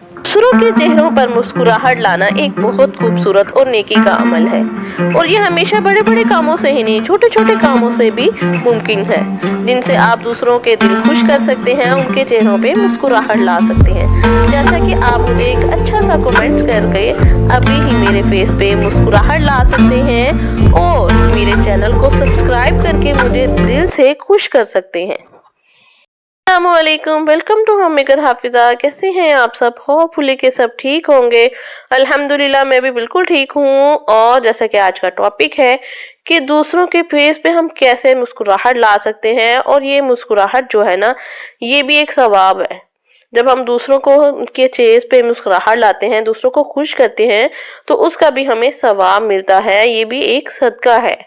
दूसरों के चेहरों पर मुस्कुराहट लाना एक बहुत खूबसूरत और नेकी का अमल है, और ये हमेशा बड़े बड़े कामों से ही नहीं, छोटे छोटे कामों से भी मुमकिन है, जिनसे आप दूसरों के दिल खुश कर सकते हैं, उनके चेहरों पे मुस्कुराहट ला सकते हैं। जैसा कि आप मुझे एक अच्छा सा कमेंट करके अभी ही मेरे फेस पे मुस्कुराहट ला सकते हैं और मेरे चैनल को सब्सक्राइब करके मुझे दिल से खुश कर सकते हैं। अस्सलामुअलैकुम, वेलकम टू होममेकर हाफिजा। कैसे हैं आप सब? होपफुली के सब ठीक होंगे। अल्हम्दुलिल्लाह मैं भी बिल्कुल ठीक हूँ। और जैसा कि आज का टॉपिक है कि दूसरों के फेस पे हम कैसे मुस्कुराहट ला सकते हैं, और ये मुस्कुराहट जो है ना, ये भी एक सवाब है। जब हम दूसरों को के फेस पे मुस्कुराहट लाते हैं, दूसरों को खुश करते हैं, तो उसका भी हमें सवाब मिलता है। ये भी एक सदका है।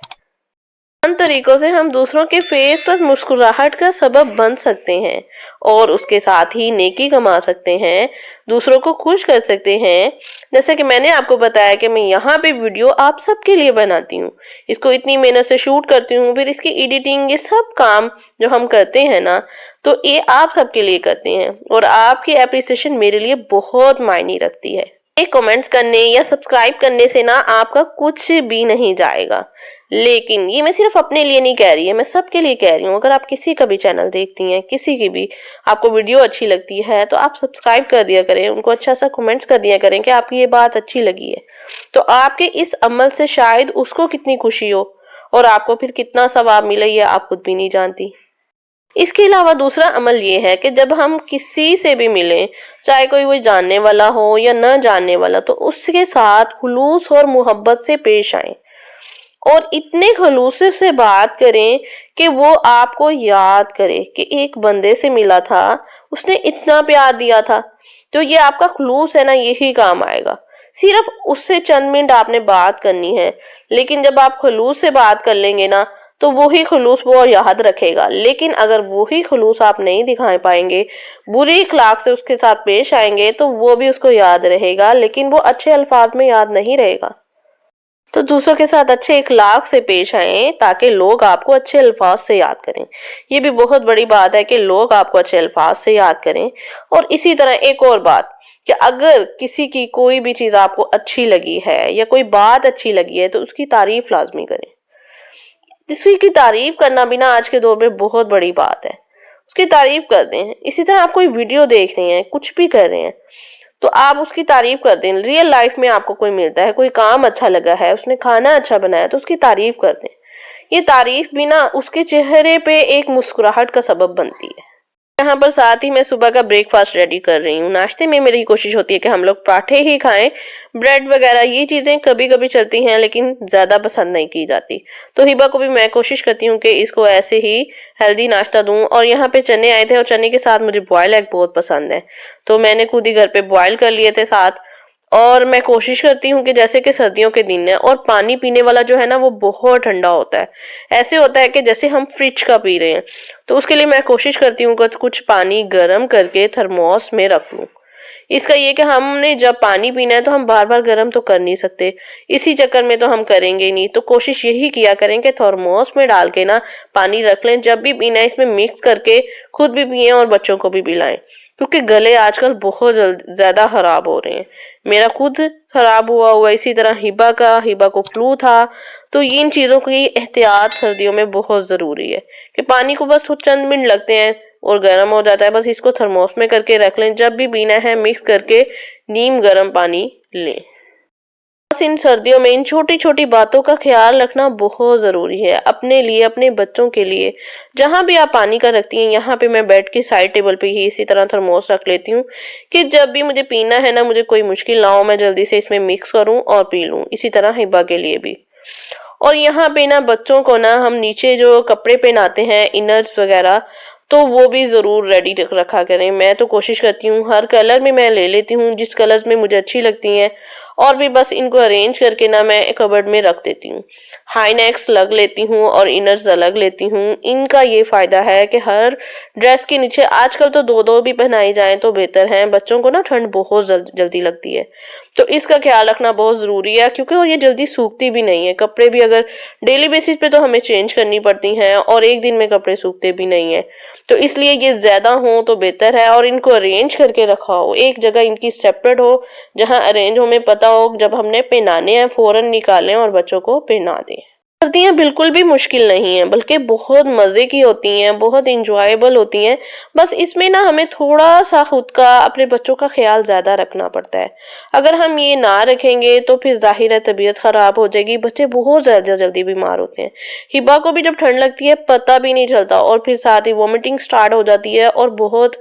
इन तरीकों से हम दूसरों के फेस पर मुस्कुराहट का सबब बन सकते हैं और उसके साथ ही नेकी कमा सकते हैं, दूसरों को खुश कर सकते हैं। जैसे कि मैंने आपको बताया कि मैं यहाँ पे वीडियो आप सबके लिए बनाती हूँ, इसको इतनी मेहनत से शूट करती हूँ, फिर इसकी एडिटिंग, ये सब काम जो हम करते हैं ना, तो ये आप सबके लिए करते हैं, और आपकी एप्रिसिएशन मेरे लिए बहुत मायने रखती है। कमेंट्स करने या सब्सक्राइब करने से ना आपका कुछ भी नहीं जाएगा। लेकिन ये मैं सिर्फ अपने लिए नहीं कह रही है, मैं सबके लिए कह रही हूँ। अगर आप किसी का भी चैनल देखती हैं, किसी की भी आपको वीडियो अच्छी लगती है, तो आप सब्सक्राइब कर दिया करें, उनको अच्छा सा कमेंट्स कर दिया करें कि आपकी ये बात अच्छी लगी है। तो आपके इस अमल से शायद उसको कितनी खुशी हो और आपको फिर कितना सवाब मिले, ये आप खुद भी नहीं जानती। इसके अलावा दूसरा अमल ये है कि जब हम किसी से भी मिलें, चाहे कोई वो जानने वाला हो या न जानने वाला, तो उसके साथ खुलूस और मोहब्बत से पेश आएं और इतने खलूस से बात करें कि वो आपको याद करे कि एक बंदे से मिला था, उसने इतना प्यार दिया था। तो ये आपका खलूस है ना, यही काम आएगा। सिर्फ उससे चंद मिनट आपने बात करनी है, लेकिन जब आप खलूस से बात कर लेंगे ना, तो वही खलूस वो याद रखेगा। लेकिन अगर वही खलूस आप नहीं दिखा पाएंगे, बुरी अखलाक से उसके साथ पेश आएंगे, तो वो भी उसको याद रहेगा, लेकिन वो अच्छे अल्फाज में याद नहीं रहेगा। तो दूसरों के साथ अच्छे इखलाक से पेश आएं ताकि लोग आपको अच्छे अल्फाज से याद करें। ये भी बहुत बड़ी बात है कि लोग आपको अच्छे अल्फाज से याद करें। और इसी तरह एक और बात कि अगर किसी की कोई भी चीज आपको अच्छी लगी है या कोई बात अच्छी लगी है, तो उसकी तारीफ लाजमी करें। किसी की तारीफ करना भी ना आज के दौर में बहुत बड़ी बात है, उसकी तारीफ कर दें। इसी तरह आप कोई वीडियो देख रहे हैं, कुछ भी कर रहे हैं, तो आप उसकी तारीफ कर दें। रियल लाइफ में आपको कोई मिलता है, कोई काम अच्छा लगा है, उसने खाना अच्छा बनाया, तो उसकी तारीफ कर दें। ये तारीफ भी ना उसके चेहरे पे एक मुस्कुराहट का सबब बनती है। यहाँ पर साथ ही मैं सुबह का ब्रेकफास्ट रेडी कर रही हूँ। नाश्ते में मेरी कोशिश होती है कि हम लोग पराठे ही खाएं, ब्रेड वगैरह ये चीजें कभी कभी चलती हैं, लेकिन ज्यादा पसंद नहीं की जाती। तो हिबा को भी मैं कोशिश करती हूँ कि इसको ऐसे ही हेल्दी नाश्ता दूं। और यहाँ पे चने आए थे, और चने के साथ मुझे बॉयल एग बहुत पसंद है, तो मैंने खुद ही घर पे बॉयल कर लिए थे साथ। और मैं कोशिश करती हूँ कि जैसे कि सर्दियों के दिन है और पानी पीने वाला जो है ना, वो बहुत ठंडा होता है, ऐसे होता है कि जैसे हम फ्रिज का पी रहे हैं। तो उसके लिए मैं कोशिश करती हूँ कि कुछ पानी गर्म करके थर्मोस में रख लूँ। इसका ये कि हमने जब पानी पीना है तो हम बार बार गर्म तो कर नहीं सकते, इसी चक्कर में तो हम करेंगे नहीं। तो कोशिश यही किया करें कि थर्मोस में डाल के ना पानी रख लें, जब भी पीना है इसमें मिक्स करके खुद भी पिए और बच्चों को भी पिलाएं, क्योंकि गले आजकल बहुत ज्यादा खराब हो रहे हैं। मेरा खुद खराब हुआ, इसी तरह हिबा को फ्लू था। तो इन चीजों की एहतियात सर्दियों में बहुत जरूरी है कि पानी को बस चंद मिनट लगते हैं और गर्म हो जाता है, बस इसको थर्मोस में करके रख लें, जब भी पीना है मिक्स करके नीम गर्म पानी लें। बस इन सर्दियों में इन छोटी छोटी बातों का ख्याल रखना बहुत जरूरी है, अपने लिए, अपने बच्चों के लिए। जहां भी आप पानी का रखती हैं, यहाँ पे मैं बेड की साइड टेबल पे ही इसी तरह थर्मोस रख लेती हूँ कि जब भी मुझे पीना है ना, मुझे कोई मुश्किल ना हो, मैं जल्दी से इसमें मिक्स करूँ और पी लूँ। इसी तरह हिबा के लिए भी। और यहाँ पे ना बच्चों को ना हम नीचे जो कपड़े पहनाते हैं, इनर्स वगैरह, तो वो भी जरूर रेडी रखा करें। मैं तो कोशिश करती हूँ हर कलर में मैं ले लेती हूँ, जिस कलर्स में मुझे अच्छी लगती हैं। और भी बस इनको अरेंज करके ना मैं कबर्ड में रख देती हूँ। हाई नेक्स अलग लेती हूँ और इनर्स अलग लेती हूँ। इनका ये फायदा है कि हर ड्रेस के नीचे आजकल तो दो दो भी पहनाई जाए तो बेहतर है, बच्चों को ना ठंड बहुत जल्दी लगती है, तो इसका ख्याल रखना बहुत जरूरी है, क्योंकि ये जल्दी सूखती भी नहीं है। कपड़े भी अगर डेली बेसिस पे तो हमें चेंज करनी पड़ती हैं और एक दिन में कपड़े सूखते भी नहीं है, तो इसलिए ये ज्यादा हो तो बेहतर है। और इनको अरेंज करके रखा हो, एक जगह इनकी सेपरेट हो जहां अरेंज हो, हमें पता हो जब हमने पहनाने हैं फौरन निकालें और बच्चों को पहना दें। सर्दियाँ बिल्कुल भी मुश्किल नहीं है, बल्कि बहुत मजे की होती हैं, बहुत इंजॉयबल होती हैं। बस इसमें ना हमें थोड़ा सा खुद का, अपने बच्चों का ख्याल ज्यादा रखना पड़ता है। अगर हम ये ना रखेंगे तो फिर जाहिर है तबीयत खराब हो जाएगी, बच्चे बहुत ज्यादा जल्दी बीमार होते हैं। हिबा को भी जब ठंड लगती है पता भी नहीं चलता और फिर साथ ही वॉमिटिंग स्टार्ट हो जाती है और बहुत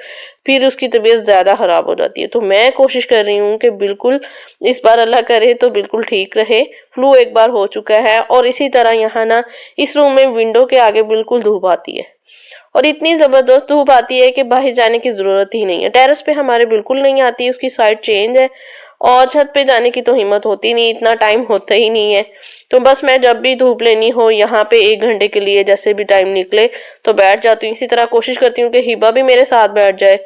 फिर उसकी तबीयत ज्यादा खराब हो जाती है। तो मैं कोशिश कर रही हूँ कि बिल्कुल इस बार अल्लाह करे तो बिल्कुल ठीक रहे। फ्लू एक बार हो चुका है और इसी तरह यहाँ ना इस रूम में विंडो के आगे बिल्कुल धूप आती है और इतनी जबरदस्त धूप आती है कि बाहर जाने की जरूरत ही नहीं है। टेरेस पे हमारे बिल्कुल नहीं आती, उसकी साइड चेंज है और छत पे जाने की तो हिम्मत होती नहीं, इतना टाइम होता ही नहीं है। तो बस मैं जब भी धूप लेनी हो यहाँ पे 1 घंटे के लिए जैसे भी टाइम निकले तो बैठ जाती हूँ। इसी तरह कोशिश करती हूँ कि हिबा भी मेरे साथ बैठ जाए,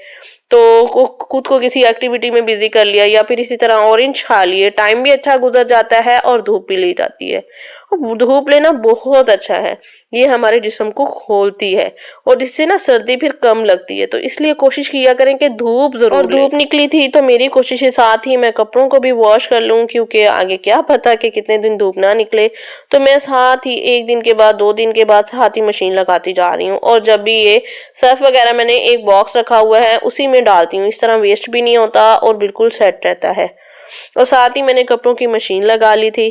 तो खुद को किसी एक्टिविटी में बिजी कर लिया या फिर इसी तरह ऑरेंज खा लिए, टाइम भी अच्छा गुजर जाता है और धूप भी ली जाती है। और धूप लेना बहुत अच्छा है, ये हमारे जिस्म को खोलती है और जिससे ना सर्दी फिर कम लगती है। तो इसलिए कोशिश किया करें कि धूप जरूर और धूप निकली थी तो मेरी कोशिश है साथ ही मैं कपड़ों को भी वॉश कर लूं, क्योंकि आगे क्या पता कि कितने दिन धूप ना निकले। तो मैं साथ ही 1 दिन के बाद 2 दिन के बाद साथ ही मशीन लगाती जा रही हूँ और जब भी ये सर्फ वगैरह मैंने एक बॉक्स रखा हुआ है उसी में डालती हूँ, इस तरह वेस्ट भी नहीं होता और बिल्कुल सेट रहता है। और साथ ही मैंने कपड़ों की मशीन लगा ली थी।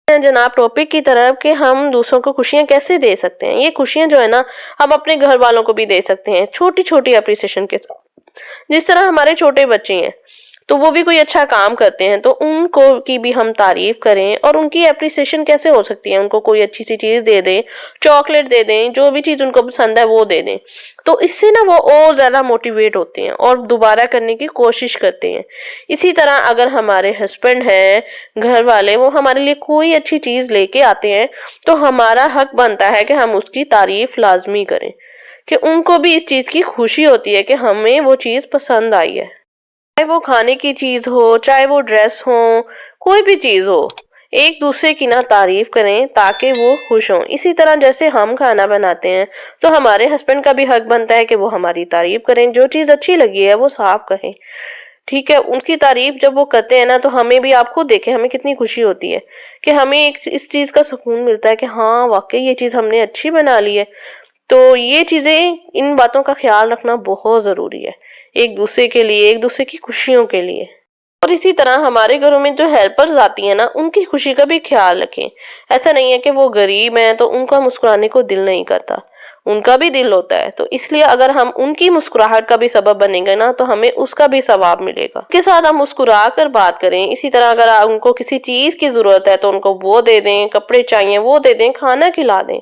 जनाब टॉपिक की तरफ कि हम दूसरों को खुशियां कैसे दे सकते हैं। ये खुशियां जो है ना हम अपने घर वालों को भी दे सकते हैं छोटी छोटी अप्रिसिएशन के साथ। जिस तरह हमारे छोटे बच्चे हैं तो वो भी कोई अच्छा काम करते हैं तो उनको की भी हम तारीफ करें और उनकी अप्रिसिएशन कैसे हो सकती है, उनको कोई अच्छी सी चीज दे दें, चॉकलेट दे दें, जो भी चीज उनको पसंद है वो दे दें, तो इससे ना वो और ज्यादा मोटिवेट होते हैं और दोबारा करने की कोशिश करते हैं। इसी तरह अगर हमारे हस्बैंड हैं, घर वाले, वो हमारे लिए कोई अच्छी चीज लेके आते हैं तो हमारा हक बनता है कि हम उसकी तारीफ लाजमी करें, कि उनको भी इस चीज की खुशी होती है कि हमें वो चीज पसंद आई है। चाहे वो खाने की चीज हो, चाहे वो ड्रेस हो, कोई भी चीज हो, एक दूसरे की ना तारीफ करें ताकि वो खुश हों। इसी तरह जैसे हम खाना बनाते हैं तो हमारे हस्बैंड का भी हक बनता है कि वो हमारी तारीफ करें, जो चीज अच्छी लगी है वो साफ कहें, ठीक है। उनकी तारीफ जब वो करते हैं ना तो हमें भी, आप खुद देखें, हमें कितनी खुशी होती है कि हमें इस चीज का सुकून मिलता है कि हाँ वाकई ये चीज हमने अच्छी बना ली है। तो ये चीजें, इन बातों का ख्याल रखना बहुत जरूरी है एक दूसरे के लिए, एक दूसरे की खुशियों के लिए। और इसी तरह हमारे घरों में जो हेल्पर्स आती हैं ना उनकी खुशी का भी ख्याल रखें। ऐसा नहीं है कि वो गरीब हैं तो उनका मुस्कुराने को दिल नहीं करता, उनका भी दिल होता है। तो इसलिए अगर हम उनकी मुस्कुराहट का भी सबब बनेंगे ना तो हमें उसका भी सवाब मिलेगा। उनके साथ हम मुस्कुरा कर बात करें। इसी तरह अगर उनको किसी चीज की जरूरत है तो उनको वो दे दें, कपड़े चाहिए वो दे दें, खाना खिला दें।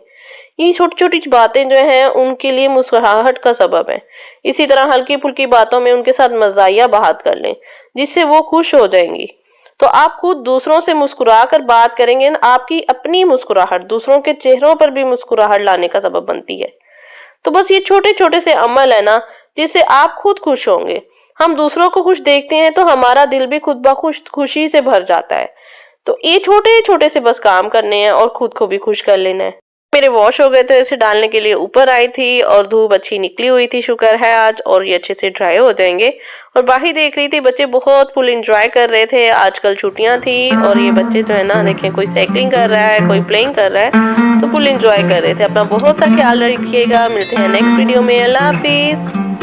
ये छोटी छोटी बातें जो हैं उनके लिए मुस्कुराहट का सबब है। इसी तरह हल्की फुल्की बातों में उनके साथ मजाकिया बात कर लें जिससे वो खुश हो जाएंगी। तो आप खुद दूसरों से मुस्कुरा कर बात करेंगे, आपकी अपनी मुस्कुराहट दूसरों के चेहरों पर भी मुस्कुराहट लाने का सबब बनती है। तो बस ये छोटे छोटे से अमल है ना जिससे आप खुद खुश होंगे। हम दूसरों को खुश देखते हैं तो हमारा दिल भी खुद ब खुशी से भर जाता है। तो ये छोटे छोटे से बस काम करने हैं और खुद को भी खुश कर लेना है। मेरे वॉश हो गए थे, इसे डालने के लिए ऊपर आई थी और धूप अच्छी निकली हुई थी, शुक्र है आज, और ये अच्छे से ड्राई हो जाएंगे। और बाहर देख रही थी बच्चे बहुत फुल एंजॉय कर रहे थे, आजकल छुट्टियां थी और ये बच्चे जो है ना देखें, कोई साइकिलिंग कर रहा है, कोई प्लेइंग कर रहा है, तो फुल एंजॉय कर रहे थे। अपना बहुत सा ख्याल रखिएगा, मिलते हैं नेक्स्ट वीडियो में, अल्लाह हाफिज।